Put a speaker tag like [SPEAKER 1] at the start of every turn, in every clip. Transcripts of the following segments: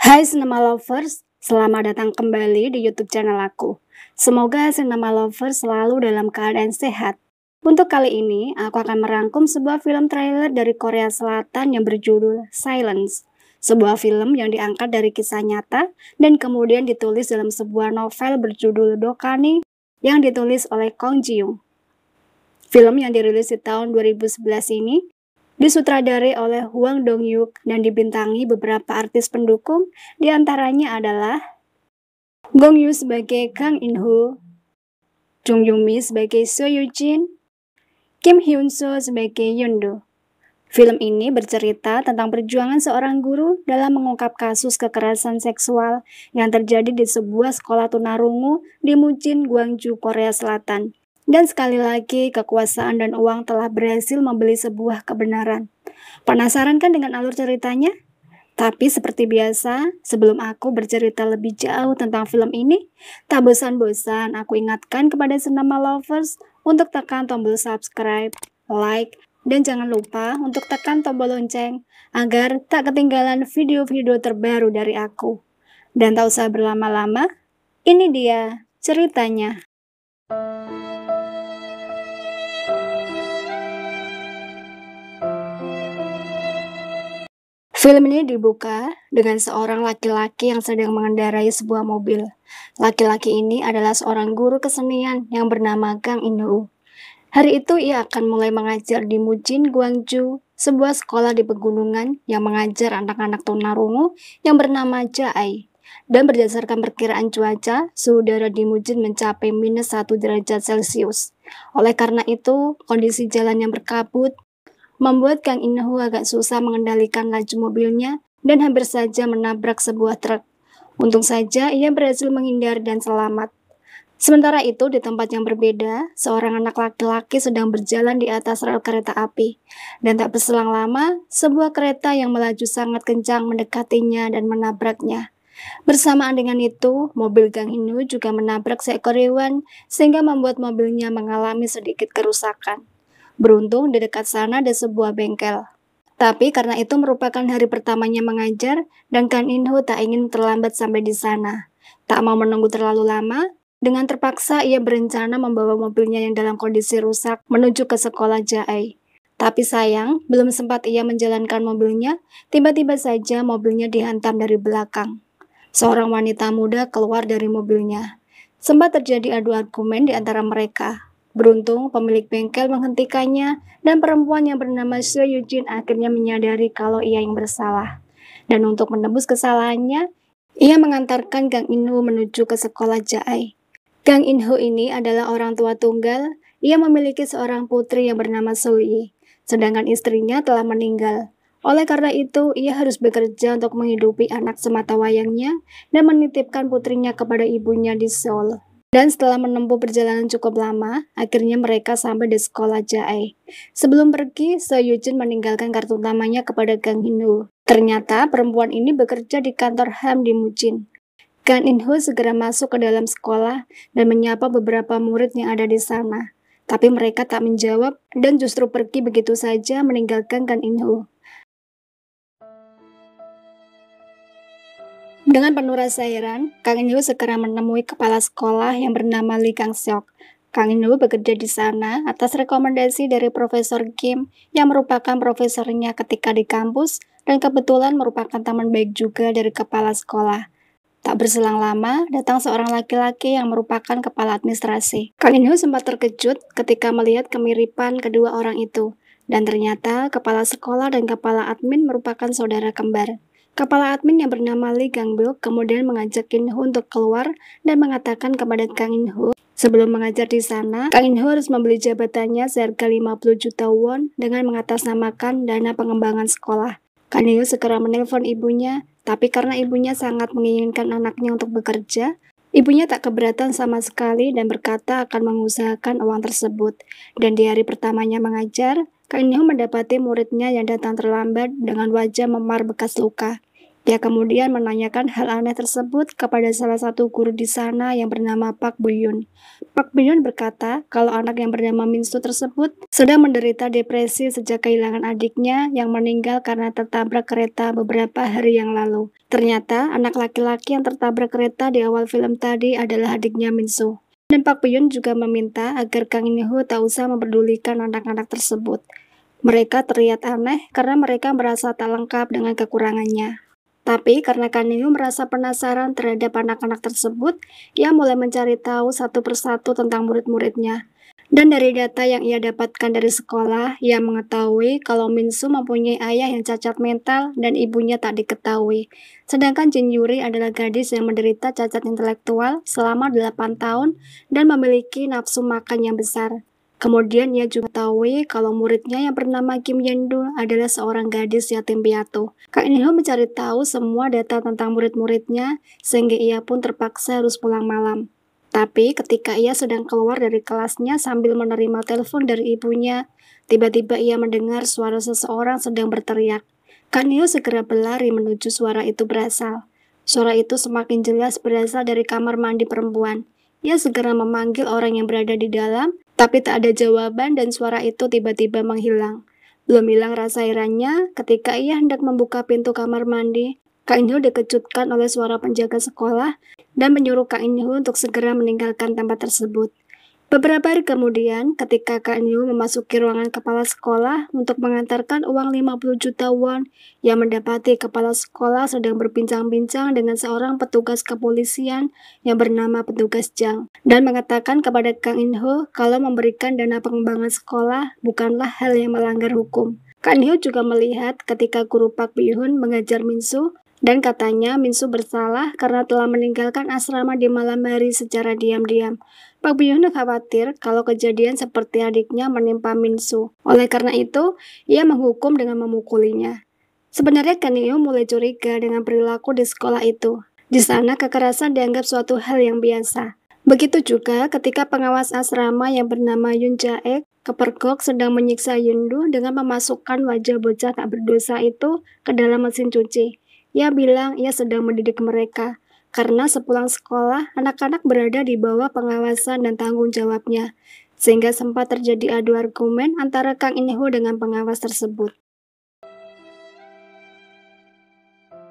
[SPEAKER 1] Hai Cinema Lovers, selamat datang kembali di YouTube channel aku. Semoga Cinema Lovers selalu dalam keadaan sehat. Untuk kali ini, aku akan merangkum sebuah film trailer dari Korea Selatan yang berjudul Silence. Sebuah film yang diangkat dari kisah nyata dan kemudian ditulis dalam sebuah novel berjudul Dokani yang ditulis oleh Kong Ji-young. Film yang dirilis di tahun 2011 ini disutradarai oleh Hwang Dong-hyuk dan dibintangi beberapa artis pendukung, diantaranya adalah Gong Yoo sebagai Kang In-ho, Jung Yoo-mi sebagai So Yoo-jin, Kim Hyun-soo sebagai Yeon-do. Film ini bercerita tentang perjuangan seorang guru dalam mengungkap kasus kekerasan seksual yang terjadi di sebuah sekolah tunarungu di Mucin, Gwangju, Korea Selatan. Dan sekali lagi, kekuasaan dan uang telah berhasil membeli sebuah kebenaran. Penasaran kan dengan alur ceritanya? Tapi seperti biasa, sebelum aku bercerita lebih jauh tentang film ini, tak bosan-bosan aku ingatkan kepada Cinema Lovers untuk tekan tombol subscribe, like, dan jangan lupa untuk tekan tombol lonceng agar tak ketinggalan video-video terbaru dari aku. Dan tak usah berlama-lama, ini dia ceritanya. Film ini dibuka dengan seorang laki-laki yang sedang mengendarai sebuah mobil. Laki-laki ini adalah seorang guru kesenian yang bernama Kang In-ho. Hari itu ia akan mulai mengajar di Mucin, Gwangju, sebuah sekolah di pegunungan yang mengajar anak-anak tunarungu yang bernama Jae. Dan berdasarkan perkiraan cuaca, suhu udara di Mucin mencapai -1 derajat Celcius. Oleh karena itu, kondisi jalan yang berkabut membuat Kang In-ho agak susah mengendalikan laju mobilnya dan hampir saja menabrak sebuah truk. Untung saja ia berhasil menghindar dan selamat. Sementara itu, di tempat yang berbeda, seorang anak laki-laki sedang berjalan di atas rel kereta api. Dan tak berselang lama, sebuah kereta yang melaju sangat kencang mendekatinya dan menabraknya. Bersamaan dengan itu, mobil Kang In-ho juga menabrak seekor hewan sehingga membuat mobilnya mengalami sedikit kerusakan. Beruntung di dekat sana ada sebuah bengkel. Tapi karena itu merupakan hari pertamanya mengajar dan Kang In-ho tak ingin terlambat sampai di sana. Tak mau menunggu terlalu lama, dengan terpaksa ia berencana membawa mobilnya yang dalam kondisi rusak menuju ke sekolah Jae. Tapi sayang, belum sempat ia menjalankan mobilnya, tiba-tiba saja mobilnya dihantam dari belakang. Seorang wanita muda keluar dari mobilnya. Sempat terjadi adu argumen di antara mereka. Beruntung, pemilik bengkel menghentikannya dan perempuan yang bernama So Yoo-jin akhirnya menyadari kalau ia yang bersalah. Dan untuk menebus kesalahannya, ia mengantarkan Kang In-ho menuju ke sekolah Jae. Kang In-ho ini adalah orang tua tunggal. Ia memiliki seorang putri yang bernama So-yi, sedangkan istrinya telah meninggal. Oleh karena itu, ia harus bekerja untuk menghidupi anak semata wayangnya dan menitipkan putrinya kepada ibunya di Seoul. Dan setelah menempuh perjalanan cukup lama, akhirnya mereka sampai di sekolah Jae. Sebelum pergi, So Yoo-jin meninggalkan kartu utamanya kepada Kang In-ho. Ternyata perempuan ini bekerja di kantor HAM di Mucin. Kang In-ho segera masuk ke dalam sekolah dan menyapa beberapa murid yang ada di sana. Tapi mereka tak menjawab dan justru pergi begitu saja meninggalkan Kang In-ho. Dengan penuh rasa heran, Kang In-ho segera menemui kepala sekolah yang bernama Lee Kang-seok. Kang In-ho bekerja di sana atas rekomendasi dari Profesor Kim yang merupakan profesornya ketika di kampus dan kebetulan merupakan teman baik juga dari kepala sekolah. Tak berselang lama, datang seorang laki-laki yang merupakan kepala administrasi. Kang In-ho sempat terkejut ketika melihat kemiripan kedua orang itu. Dan ternyata kepala sekolah dan kepala admin merupakan saudara kembar. Kepala admin yang bernama Lee Gang-beok kemudian mengajak In-ho untuk keluar dan mengatakan kepada Kang In-ho, sebelum mengajar di sana, Kang In-ho harus membeli jabatannya seharga 50 juta won dengan mengatasnamakan dana pengembangan sekolah. Kang In-ho segera menelpon ibunya, tapi karena ibunya sangat menginginkan anaknya untuk bekerja, ibunya tak keberatan sama sekali dan berkata akan mengusahakan uang tersebut. Dan di hari pertamanya mengajar, Kang In-ho mendapati muridnya yang datang terlambat dengan wajah memar bekas luka. Ia kemudian menanyakan hal aneh tersebut kepada salah satu guru di sana yang bernama Pak Buyun. Pak Buyun berkata kalau anak yang bernama Minsu tersebut sedang menderita depresi sejak kehilangan adiknya yang meninggal karena tertabrak kereta beberapa hari yang lalu. Ternyata anak laki-laki yang tertabrak kereta di awal film tadi adalah adiknya Minsu. Dan Pak Buyun juga meminta agar Kang In-ho tak usah memperdulikan anak-anak tersebut. Mereka terlihat aneh karena mereka merasa tak lengkap dengan kekurangannya. Tapi karena Kang In-ho merasa penasaran terhadap anak-anak tersebut, ia mulai mencari tahu satu persatu tentang murid-muridnya. Dan dari data yang ia dapatkan dari sekolah, ia mengetahui kalau Minsu mempunyai ayah yang cacat mental dan ibunya tak diketahui. Sedangkan Jin Yuri adalah gadis yang menderita cacat intelektual selama 8 tahun dan memiliki nafsu makan yang besar. Kemudian ia juga tahu kalau muridnya yang bernama Kim Yendu adalah seorang gadis yatim piatu. Kang In-ho mencari tahu semua data tentang murid-muridnya sehingga ia pun terpaksa harus pulang malam. Tapi ketika ia sedang keluar dari kelasnya sambil menerima telepon dari ibunya, tiba-tiba ia mendengar suara seseorang sedang berteriak. Kang In-ho segera berlari menuju suara itu berasal. Suara itu semakin jelas berasal dari kamar mandi perempuan. Ia segera memanggil orang yang berada di dalam, tapi tak ada jawaban dan suara itu tiba-tiba menghilang. Belum hilang rasa herannya ketika ia hendak membuka pintu kamar mandi, Kang In-ho dikejutkan oleh suara penjaga sekolah dan menyuruh Kang In-ho untuk segera meninggalkan tempat tersebut. Beberapa hari kemudian, ketika Kang In-ho memasuki ruangan kepala sekolah untuk mengantarkan uang 50 juta won, ia mendapati kepala sekolah sedang berbincang-bincang dengan seorang petugas kepolisian yang bernama petugas Jang, dan mengatakan kepada Kang In-ho kalau memberikan dana pengembangan sekolah bukanlah hal yang melanggar hukum. Kang In-ho juga melihat ketika guru Pak Buyun mengajar Minsu, dan katanya Minsu bersalah karena telah meninggalkan asrama di malam hari secara diam-diam. Pak Buyun khawatir kalau kejadian seperti adiknya menimpa Minsu. Oleh karena itu, ia menghukum dengan memukulinya. Sebenarnya Kang In-ho mulai curiga dengan perilaku di sekolah itu. Di sana kekerasan dianggap suatu hal yang biasa. Begitu juga ketika pengawas asrama yang bernama Yoon Jae kepergok sedang menyiksa Yundu dengan memasukkan wajah bocah tak berdosa itu ke dalam mesin cuci. Ia bilang ia sedang mendidik mereka. Karena sepulang sekolah, anak-anak berada di bawah pengawasan dan tanggung jawabnya, sehingga sempat terjadi adu argumen antara Kang In-ho dengan pengawas tersebut.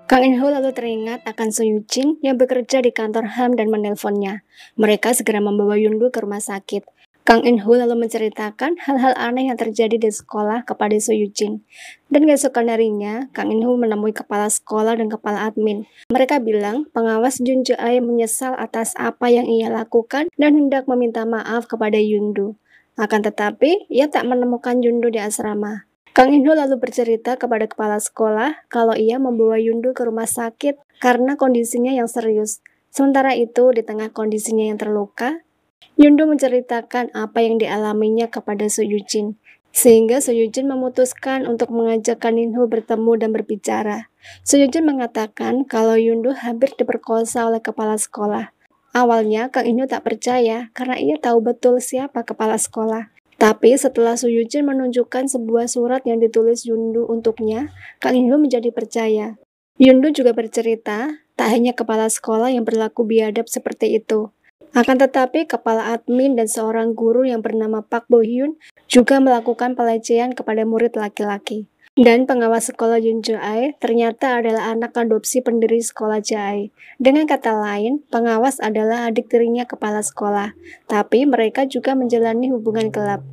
[SPEAKER 1] Kang In-ho lalu teringat akan So Yu-jin yang bekerja di kantor HAM dan menelponnya. Mereka segera membawa Yundu ke rumah sakit. Kang In-ho lalu menceritakan hal-hal aneh yang terjadi di sekolah kepada So Yu-jin. Dan keesokan harinya, Kang In-ho menemui kepala sekolah dan kepala admin. Mereka bilang pengawas Jun Jae menyesal atas apa yang ia lakukan dan hendak meminta maaf kepada Yundu. Akan tetapi, ia tak menemukan Yundu di asrama. Kang In-ho lalu bercerita kepada kepala sekolah kalau ia membawa Yundu ke rumah sakit karena kondisinya yang serius. Sementara itu, di tengah kondisinya yang terluka, Yundu menceritakan apa yang dialaminya kepada So Yu-jin, sehingga So Yu-jin memutuskan untuk mengajak Kang In-ho bertemu dan berbicara. So Yu-jin mengatakan kalau Yundu hampir diperkosa oleh kepala sekolah. Awalnya Kang In-ho tak percaya karena ia tahu betul siapa kepala sekolah. Tapi setelah So Yu-jin menunjukkan sebuah surat yang ditulis Yundu untuknya, Kang In-ho menjadi percaya. Yundu juga bercerita, tak hanya kepala sekolah yang berlaku biadab seperti itu. Akan tetapi, kepala admin dan seorang guru yang bernama Pak Bo-hyun juga melakukan pelecehan kepada murid laki-laki. Dan pengawas sekolah Yoon Jae ternyata adalah anak adopsi pendiri sekolah Jae. Dengan kata lain, pengawas adalah adik tirinya kepala sekolah, tapi mereka juga menjalani hubungan gelap.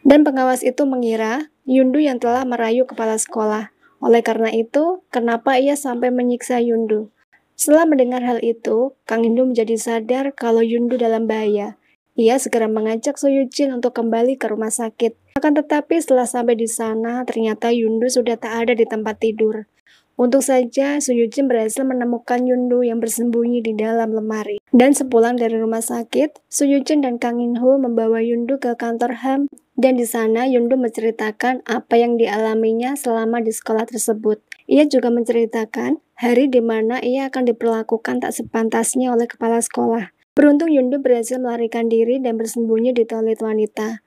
[SPEAKER 1] Dan pengawas itu mengira Yundu yang telah merayu kepala sekolah. Oleh karena itu, kenapa ia sampai menyiksa Yundu? Setelah mendengar hal itu, Kang In-ho menjadi sadar kalau Yundu dalam bahaya. Ia segera mengajak So Yu-jin untuk kembali ke rumah sakit. Akan tetapi setelah sampai di sana, ternyata Yundu sudah tak ada di tempat tidur. Untung saja, So Yu-jin berhasil menemukan Yundu yang bersembunyi di dalam lemari. Dan sepulang dari rumah sakit, So Yu-jin dan Kang In-ho membawa Yundu ke kantor HAM. Dan di sana Yundu menceritakan apa yang dialaminya selama di sekolah tersebut. Ia juga menceritakan hari di mana ia akan diperlakukan tak sepantasnya oleh kepala sekolah. Beruntung Yundu berhasil melarikan diri dan bersembunyi di toilet wanita.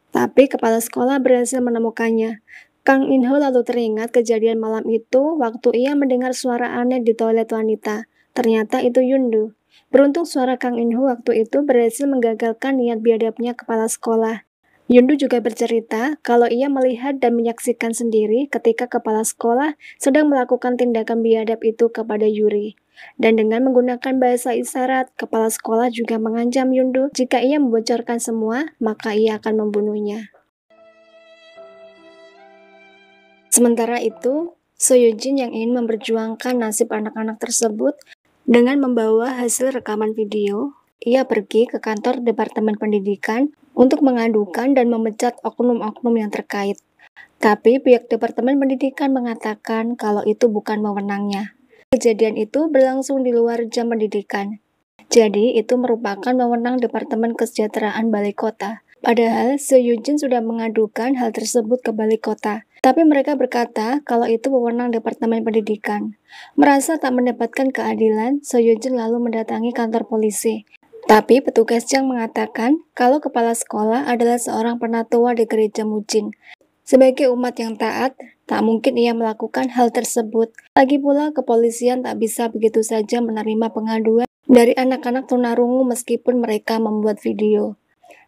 [SPEAKER 1] Tapi kepala sekolah berhasil menemukannya. Kang In-ho lalu teringat kejadian malam itu waktu ia mendengar suara aneh di toilet wanita. Ternyata itu Yundu. Beruntung suara Kang In-ho waktu itu berhasil menggagalkan niat biadabnya kepala sekolah. Yundu juga bercerita kalau ia melihat dan menyaksikan sendiri ketika kepala sekolah sedang melakukan tindakan biadab itu kepada Yuri. Dan dengan menggunakan bahasa isyarat, kepala sekolah juga mengancam Yundu jika ia membocorkan semua, maka ia akan membunuhnya. Sementara itu, So Yujin yang ingin memperjuangkan nasib anak-anak tersebut dengan membawa hasil rekaman video, ia pergi ke kantor Departemen Pendidikan untuk mengadukan dan memecat oknum-oknum yang terkait. Tapi pihak Departemen Pendidikan mengatakan kalau itu bukan wewenangnya. Kejadian itu berlangsung di luar jam pendidikan. Jadi itu merupakan wewenang Departemen Kesejahteraan Balai Kota. Padahal So Yujin sudah mengadukan hal tersebut ke Balai Kota. Tapi mereka berkata kalau itu wewenang Departemen Pendidikan. Merasa tak mendapatkan keadilan, So Yujin lalu mendatangi kantor polisi. Tapi petugas Jang mengatakan kalau kepala sekolah adalah seorang penatua di gereja Mujin. Sebagai umat yang taat, tak mungkin ia melakukan hal tersebut. Lagi pula kepolisian tak bisa begitu saja menerima pengaduan dari anak-anak tunarungu meskipun mereka membuat video.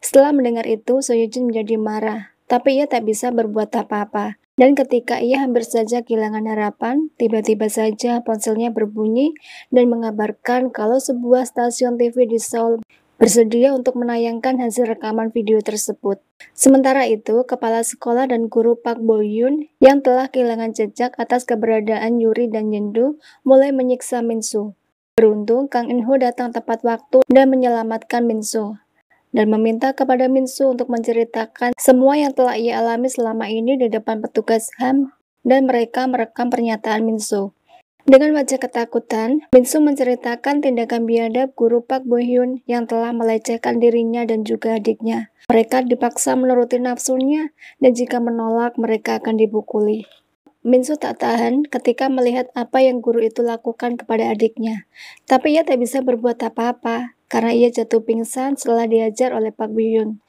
[SPEAKER 1] Setelah mendengar itu, So Yujin menjadi marah, tapi ia tak bisa berbuat apa-apa. Dan ketika ia hampir saja kehilangan harapan, tiba-tiba saja ponselnya berbunyi dan mengabarkan kalau sebuah stasiun TV di Seoul bersedia untuk menayangkan hasil rekaman video tersebut. Sementara itu, kepala sekolah dan guru Park Bo-yoon yang telah kehilangan jejak atas keberadaan Yuri dan Yendu mulai menyiksa Min-soo. Beruntung, Kang In-ho datang tepat waktu dan menyelamatkan Min-soo dan meminta kepada Min-soo untuk menceritakan semua yang telah ia alami selama ini di depan petugas HAM dan mereka merekam pernyataan Min-soo. Dengan wajah ketakutan, Min-soo menceritakan tindakan biadab guru Park Bo-hyun yang telah melecehkan dirinya dan juga adiknya. Mereka dipaksa menuruti nafsunya dan jika menolak mereka akan dipukuli. Min-soo tak tahan ketika melihat apa yang guru itu lakukan kepada adiknya. Tapi ia tak bisa berbuat apa-apa karena ia jatuh pingsan setelah diajar oleh Park Bo-hyun.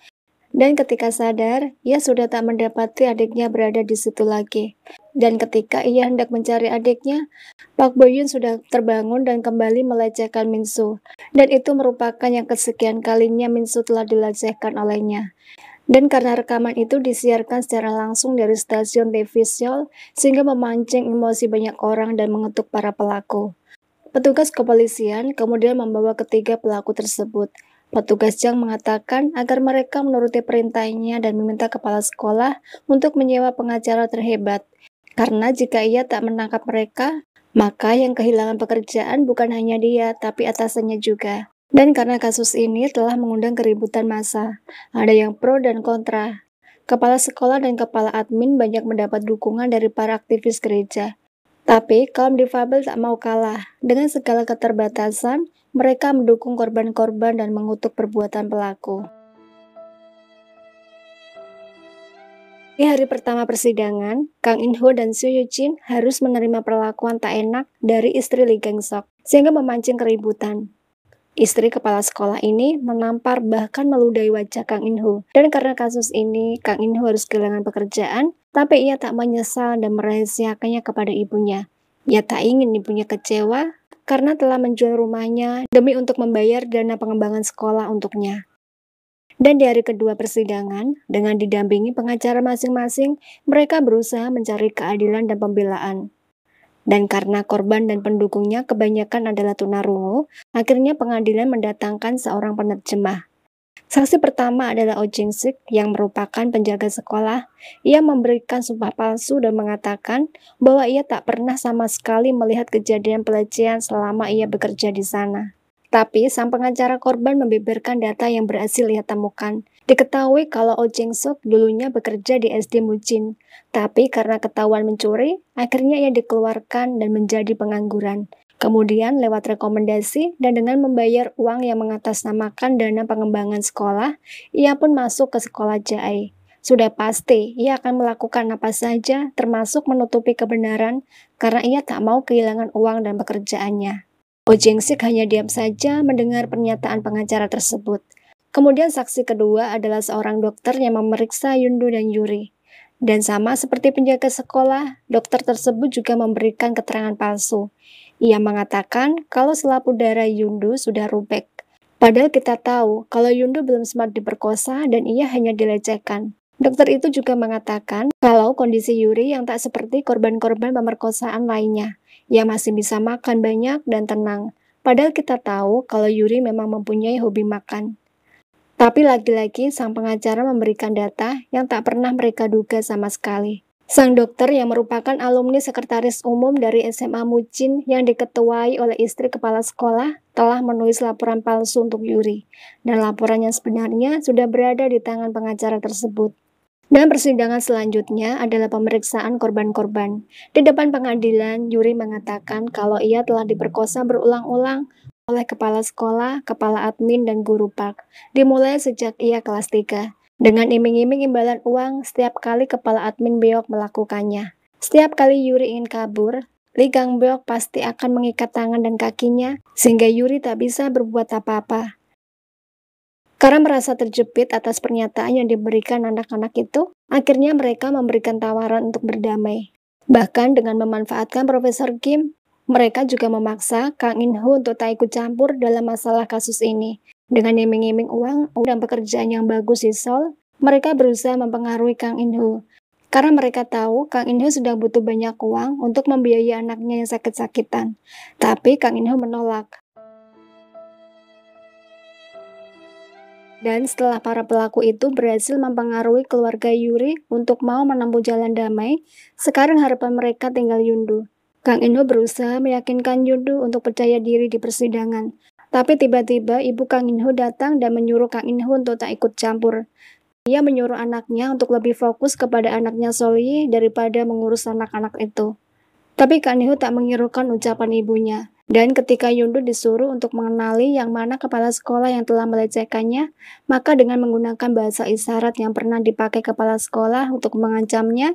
[SPEAKER 1] Dan ketika sadar, ia sudah tak mendapati adiknya berada di situ lagi. Dan ketika ia hendak mencari adiknya, Park Bo-hyun sudah terbangun dan kembali melecehkan Min-soo. Dan itu merupakan yang kesekian kalinya Min-soo telah dilecehkan olehnya. Dan karena rekaman itu disiarkan secara langsung dari stasiun TV Seoul, sehingga memancing emosi banyak orang dan mengetuk para pelaku. Petugas kepolisian kemudian membawa ketiga pelaku tersebut. Petugas Jang mengatakan agar mereka menuruti perintahnya dan meminta kepala sekolah untuk menyewa pengacara terhebat. Karena jika ia tak menangkap mereka, maka yang kehilangan pekerjaan bukan hanya dia, tapi atasannya juga. Dan karena kasus ini telah mengundang keributan massa, ada yang pro dan kontra. Kepala sekolah dan kepala admin banyak mendapat dukungan dari para aktivis gereja. Tapi kaum difabel tak mau kalah. Dengan segala keterbatasan, mereka mendukung korban-korban dan mengutuk perbuatan pelaku. Di hari pertama persidangan, Kang In-ho dan So Yujin harus menerima perlakuan tak enak dari istri Lee Gang-sok, sehingga memancing keributan. Istri kepala sekolah ini menampar bahkan meludahi wajah Kang In-ho. Dan karena kasus ini, Kang In-ho harus kehilangan pekerjaan, tapi ia tak menyesal dan merahasiakannya kepada ibunya. Ia tak ingin ibunya kecewa karena telah menjual rumahnya demi untuk membayar dana pengembangan sekolah untuknya. Dan di hari kedua persidangan, dengan didampingi pengacara masing-masing, mereka berusaha mencari keadilan dan pembelaan. Dan karena korban dan pendukungnya kebanyakan adalah tunarungu, akhirnya pengadilan mendatangkan seorang penerjemah. Saksi pertama adalah Oh Jing-sik yang merupakan penjaga sekolah. Ia memberikan sumpah palsu dan mengatakan bahwa ia tak pernah sama sekali melihat kejadian pelecehan selama ia bekerja di sana. Tapi sang pengacara korban membeberkan data yang berhasil ia temukan. Diketahui kalau Oh Jing-suk dulunya bekerja di SD Mujin, tapi karena ketahuan mencuri, akhirnya ia dikeluarkan dan menjadi pengangguran. Kemudian lewat rekomendasi dan dengan membayar uang yang mengatasnamakan dana pengembangan sekolah, ia pun masuk ke sekolah Jae. Sudah pasti ia akan melakukan apa saja termasuk menutupi kebenaran karena ia tak mau kehilangan uang dan pekerjaannya. Oh Jing-sik hanya diam saja mendengar pernyataan pengacara tersebut. Kemudian saksi kedua adalah seorang dokter yang memeriksa Yundu dan Yuri. Dan sama seperti penjaga sekolah, dokter tersebut juga memberikan keterangan palsu. Ia mengatakan kalau selap udara Yundu sudah robek. Padahal kita tahu kalau Yundu belum sempat diperkosa dan ia hanya dilecehkan. Dokter itu juga mengatakan kalau kondisi Yuri yang tak seperti korban-korban pemerkosaan lainnya. Ia masih bisa makan banyak dan tenang. Padahal kita tahu kalau Yuri memang mempunyai hobi makan. Tapi lagi-lagi sang pengacara memberikan data yang tak pernah mereka duga sama sekali. Sang dokter yang merupakan alumni sekretaris umum dari SMA Mucin yang diketuai oleh istri kepala sekolah telah menulis laporan palsu untuk Yuri. Dan laporan yang sebenarnya sudah berada di tangan pengacara tersebut. Dan persidangan selanjutnya adalah pemeriksaan korban-korban. Di depan pengadilan, Yuri mengatakan kalau ia telah diperkosa berulang-ulang oleh kepala sekolah, kepala admin, dan guru park, dimulai sejak ia kelas 3. Dengan iming-iming imbalan uang, setiap kali kepala admin beok melakukannya. Setiap kali Yuri ingin kabur, Lee Gang Beok pasti akan mengikat tangan dan kakinya, sehingga Yuri tak bisa berbuat apa-apa. Karena merasa terjepit atas pernyataan yang diberikan anak-anak itu, akhirnya mereka memberikan tawaran untuk berdamai. Bahkan dengan memanfaatkan Profesor Kim, mereka juga memaksa Kang In-ho untuk tak ikut campur dalam masalah kasus ini. Dengan iming-iming uang dan pekerjaan yang bagus di Seoul, mereka berusaha mempengaruhi Kang In-ho. Karena mereka tahu Kang In-ho sedang butuh banyak uang untuk membiayai anaknya yang sakit-sakitan. Tapi Kang In-ho menolak. Dan setelah para pelaku itu berhasil mempengaruhi keluarga Yuri untuk mau menempuh jalan damai, sekarang harapan mereka tinggal Yundu. Kang In-ho berusaha meyakinkan Yundu untuk percaya diri di persidangan. Tapi tiba-tiba ibu Kang In-ho datang dan menyuruh Kang In-ho untuk tak ikut campur. Ia menyuruh anaknya untuk lebih fokus kepada anaknya Solyi daripada mengurus anak-anak itu. Tapi Kang In-ho tak menghiraukan ucapan ibunya. Dan ketika Yundu disuruh untuk mengenali yang mana kepala sekolah yang telah melecehkannya, maka dengan menggunakan bahasa isyarat yang pernah dipakai kepala sekolah untuk mengancamnya,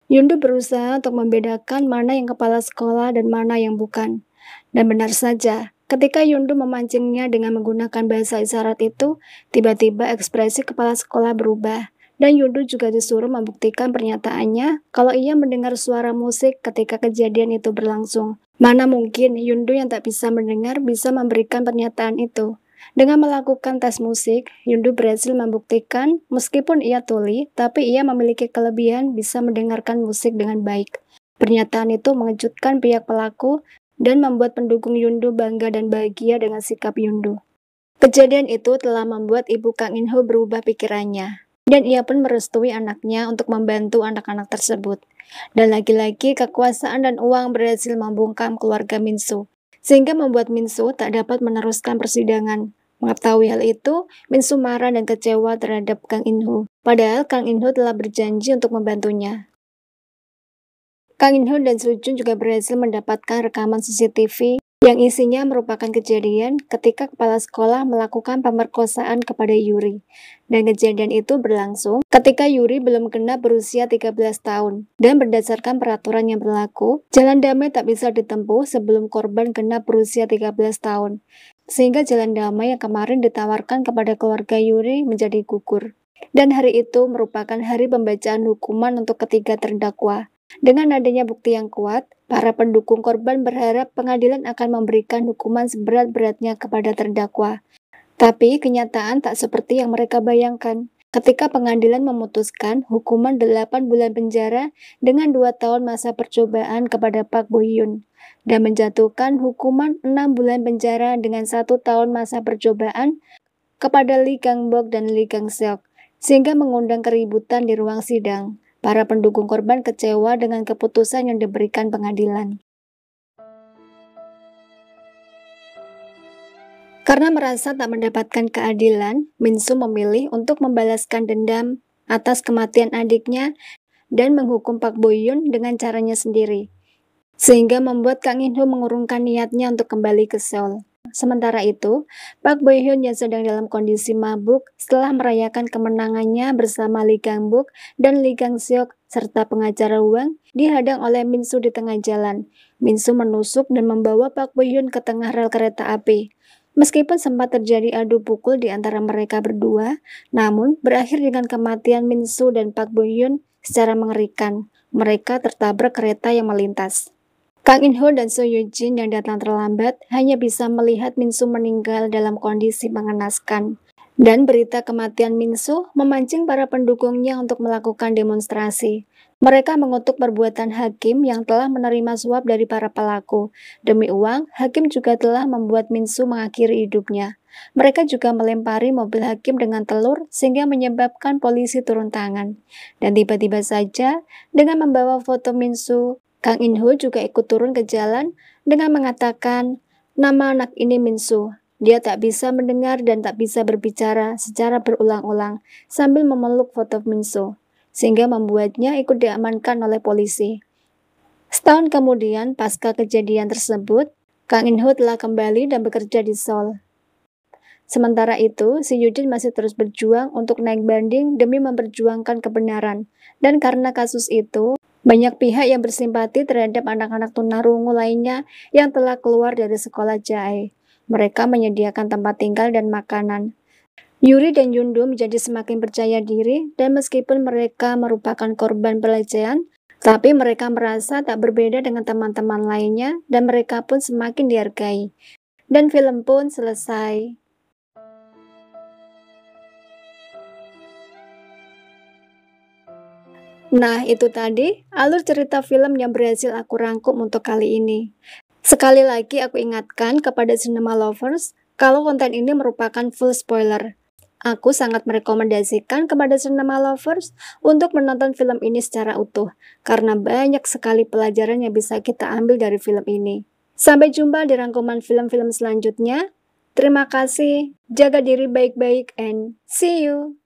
[SPEAKER 1] Yundu berusaha untuk membedakan mana yang kepala sekolah dan mana yang bukan. Dan benar saja, ketika Yundu memancingnya dengan menggunakan bahasa isyarat itu, tiba-tiba ekspresi kepala sekolah berubah. Dan Yundu juga disuruh membuktikan pernyataannya kalau ia mendengar suara musik ketika kejadian itu berlangsung. Mana mungkin Yundu yang tak bisa mendengar bisa memberikan pernyataan itu. Dengan melakukan tes musik, Yundu berhasil membuktikan meskipun ia tuli, tapi ia memiliki kelebihan bisa mendengarkan musik dengan baik. Pernyataan itu mengejutkan pihak pelaku dan membuat pendukung Yundu bangga dan bahagia dengan sikap Yundu. Kejadian itu telah membuat ibu Kang In-ho berubah pikirannya. Dan ia pun merestui anaknya untuk membantu anak-anak tersebut. Dan lagi-lagi kekuasaan dan uang berhasil membungkam keluarga Min-soo, sehingga membuat Min-soo tak dapat meneruskan persidangan. Mengetahui hal itu, Min-soo marah dan kecewa terhadap Kang In-ho. Padahal Kang In-ho telah berjanji untuk membantunya. Kang In-ho dan Soo-jun juga berhasil mendapatkan rekaman CCTV yang isinya merupakan kejadian ketika kepala sekolah melakukan pemerkosaan kepada Yuri. Dan kejadian itu berlangsung ketika Yuri belum genap berusia 13 tahun. Dan berdasarkan peraturan yang berlaku, jalan damai tak bisa ditempuh sebelum korban genap berusia 13 tahun. Sehingga jalan damai yang kemarin ditawarkan kepada keluarga Yuri menjadi gugur. Dan hari itu merupakan hari pembacaan hukuman untuk ketiga terdakwa. Dengan adanya bukti yang kuat, para pendukung korban berharap pengadilan akan memberikan hukuman seberat-beratnya kepada terdakwa. Tapi kenyataan tak seperti yang mereka bayangkan. Ketika pengadilan memutuskan hukuman 8 bulan penjara dengan 2 tahun masa percobaan kepada Park Bo-hyun dan menjatuhkan hukuman 6 bulan penjara dengan 1 tahun masa percobaan kepada Lee Gang-bok dan Lee Gang-seok, sehingga mengundang keributan di ruang sidang. Para pendukung korban kecewa dengan keputusan yang diberikan pengadilan. Karena merasa tak mendapatkan keadilan, Min-soo memilih untuk membalaskan dendam atas kematian adiknya dan menghukum Park Bo-hyun dengan caranya sendiri, sehingga membuat Kang In-ho mengurungkan niatnya untuk kembali ke Seoul. Sementara itu, Park Bo-hyun yang sedang dalam kondisi mabuk setelah merayakan kemenangannya bersama Lee Gang-bok dan Lee Gang-seok serta pengacara Wang dihadang oleh Min-soo di tengah jalan. Min-soo menusuk dan membawa Park Bo-hyun ke tengah rel kereta api. Meskipun sempat terjadi adu pukul di antara mereka berdua, namun berakhir dengan kematian Min-soo dan Park Bo-hyun secara mengerikan. Mereka tertabrak kereta yang melintas. Kang In-ho dan So Yoo-jin yang datang terlambat hanya bisa melihat Min-soo meninggal dalam kondisi mengenaskan. Dan berita kematian Min-soo memancing para pendukungnya untuk melakukan demonstrasi. Mereka mengutuk perbuatan hakim yang telah menerima suap dari para pelaku. Demi uang, hakim juga telah membuat Min-soo mengakhiri hidupnya. Mereka juga melempari mobil hakim dengan telur sehingga menyebabkan polisi turun tangan. Dan tiba-tiba saja, dengan membawa foto Min-soo, Kang In-ho juga ikut turun ke jalan dengan mengatakan, "Nama anak ini Min-soo. Dia tak bisa mendengar dan tak bisa berbicara secara berulang-ulang sambil memeluk foto Min-soo, sehingga membuatnya ikut diamankan oleh polisi." Setahun kemudian, pasca kejadian tersebut, Kang In-ho telah kembali dan bekerja di Seoul. Sementara itu, si Yoo-jin masih terus berjuang untuk naik banding demi memperjuangkan kebenaran. Dan karena kasus itu, banyak pihak yang bersimpati terhadap anak-anak tunarungu lainnya yang telah keluar dari sekolah Jae. Mereka menyediakan tempat tinggal dan makanan. Yuri dan Yundu menjadi semakin percaya diri, dan meskipun mereka merupakan korban pelecehan, tapi mereka merasa tak berbeda dengan teman-teman lainnya, dan mereka pun semakin dihargai. Dan film pun selesai. Nah, itu tadi alur cerita film yang berhasil aku rangkum untuk kali ini. Sekali lagi aku ingatkan kepada cinema lovers, kalau konten ini merupakan full spoiler. Aku sangat merekomendasikan kepada cinema lovers untuk menonton film ini secara utuh, karena banyak sekali pelajaran yang bisa kita ambil dari film ini. Sampai jumpa di rangkuman film-film selanjutnya. Terima kasih, jaga diri baik-baik, and see you!